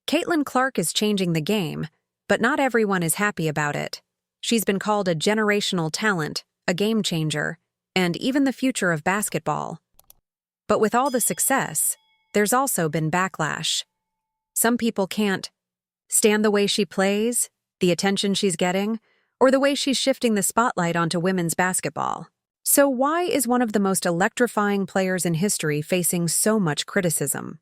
Caitlin Clark is changing the game, but not everyone is happy about it. She's been called a generational talent, a game changer, and even the future of basketball. But with all the success, there's also been backlash. Some people can't stand the way she plays, the attention she's getting, or the way she's shifting the spotlight onto women's basketball. So why is one of the most electrifying players in history facing so much criticism?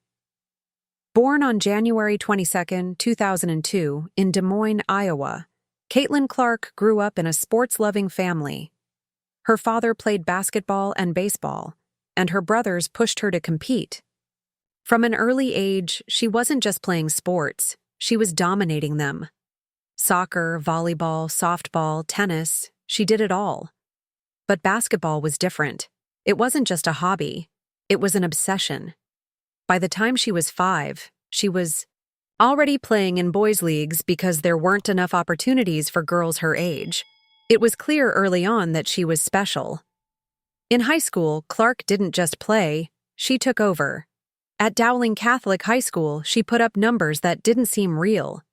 Born on January 22, 2002, in Des Moines, Iowa, Caitlin Clark grew up in a sports-loving family. Her father played basketball and baseball, and her brothers pushed her to compete. From an early age, she wasn't just playing sports, she was dominating them. Soccer, volleyball, softball, tennis, she did it all. But basketball was different. It wasn't just a hobby, it was an obsession. By the time she was 5, she was already playing in boys' leagues because there weren't enough opportunities for girls her age. It was clear early on that she was special. In high school, Clark didn't just play, she took over. At Dowling Catholic High School, she put up numbers that didn't seem real.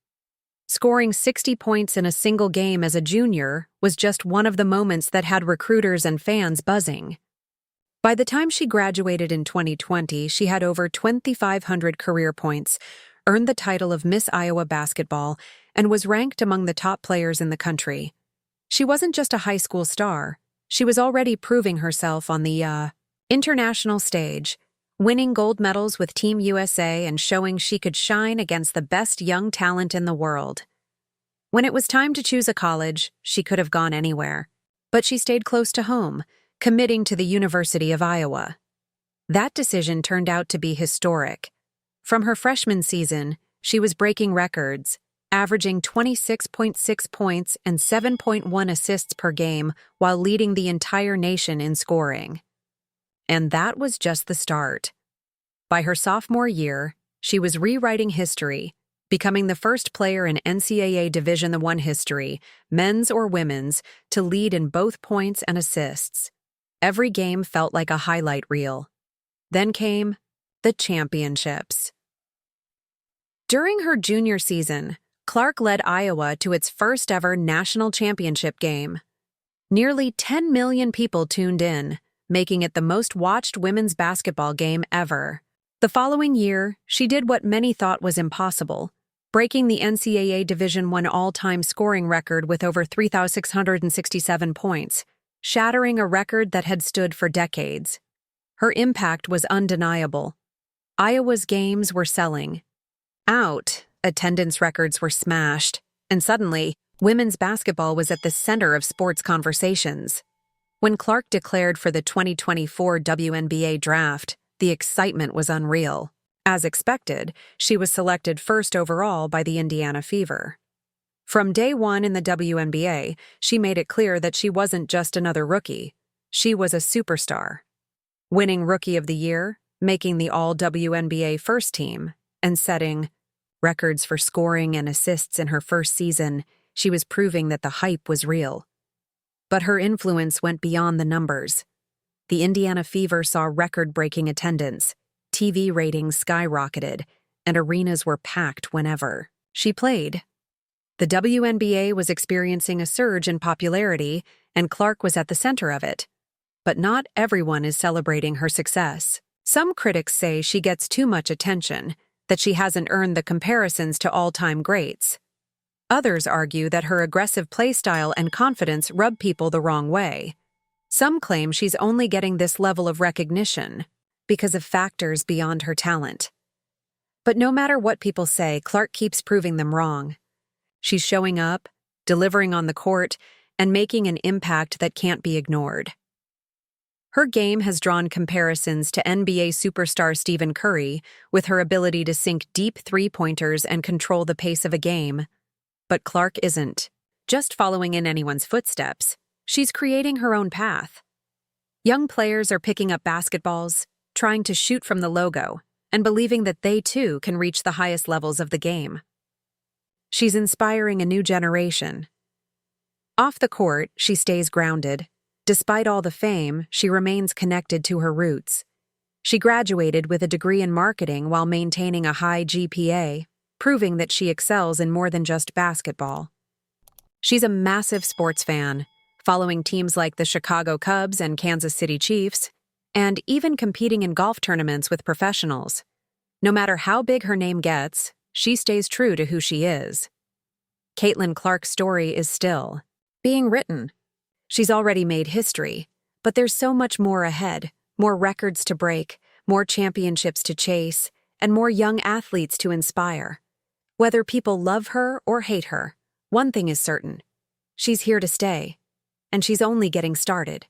Scoring 60 points in a single game as a junior was just one of the moments that had recruiters and fans buzzing. By the time she graduated in 2020, she had over 2,500 career points, earned the title of Miss Iowa Basketball, and was ranked among the top players in the country. She wasn't just a high school star. She was already proving herself on the international stage, winning gold medals with Team USA and showing she could shine against the best young talent in the world. When it was time to choose a college, she could have gone anywhere. But she stayed close to home, committing to the University of Iowa. That decision turned out to be historic. From her freshman season, she was breaking records, averaging 26.6 points and 7.1 assists per game while leading the entire nation in scoring. And that was just the start. By her sophomore year, she was rewriting history, becoming the first player in NCAA Division I history, men's or women's, to lead in both points and assists. Every game felt like a highlight reel. Then came the championships. During her junior season, Clark led Iowa to its first-ever national championship game. Nearly 10 million people tuned in, making it the most-watched women's basketball game ever. The following year, she did what many thought was impossible, breaking the NCAA Division I all-time scoring record with over 3,667 points, shattering a record that had stood for decades. Her impact was undeniable. Iowa's games were selling out, attendance records were smashed, and suddenly, women's basketball was at the center of sports conversations. When Clark declared for the 2024 WNBA draft, the excitement was unreal. As expected, she was selected first overall by the Indiana Fever. From day one in the WNBA, she made it clear that she wasn't just another rookie. She was a superstar. Winning Rookie of the Year, making the All-WNBA first team, and setting records for scoring and assists in her first season, she was proving that the hype was real. But her influence went beyond the numbers. The Indiana Fever saw record-breaking attendance, TV ratings skyrocketed, and arenas were packed whenever she played. The WNBA was experiencing a surge in popularity, and Clark was at the center of it. But not everyone is celebrating her success. Some critics say she gets too much attention, that she hasn't earned the comparisons to all-time greats. Others argue that her aggressive playstyle and confidence rub people the wrong way. Some claim she's only getting this level of recognition because of factors beyond her talent. But no matter what people say, Clark keeps proving them wrong. She's showing up, delivering on the court, and making an impact that can't be ignored. Her game has drawn comparisons to NBA superstar Stephen Curry, with her ability to sink deep three-pointers and control the pace of a game. But Clark isn't just following in anyone's footsteps. She's creating her own path. Young players are picking up basketballs, trying to shoot from the logo, and believing that they too can reach the highest levels of the game. She's inspiring a new generation. Off the court, she stays grounded. Despite all the fame, she remains connected to her roots. She graduated with a degree in marketing while maintaining a high GPA, proving that she excels in more than just basketball. She's a massive sports fan, following teams like the Chicago Cubs and Kansas City Chiefs, and even competing in golf tournaments with professionals. No matter how big her name gets, she stays true to who she is. Caitlin Clark's story is still being written. She's already made history, but there's so much more ahead, more records to break, more championships to chase, and more young athletes to inspire. Whether people love her or hate her, one thing is certain: she's here to stay, and she's only getting started.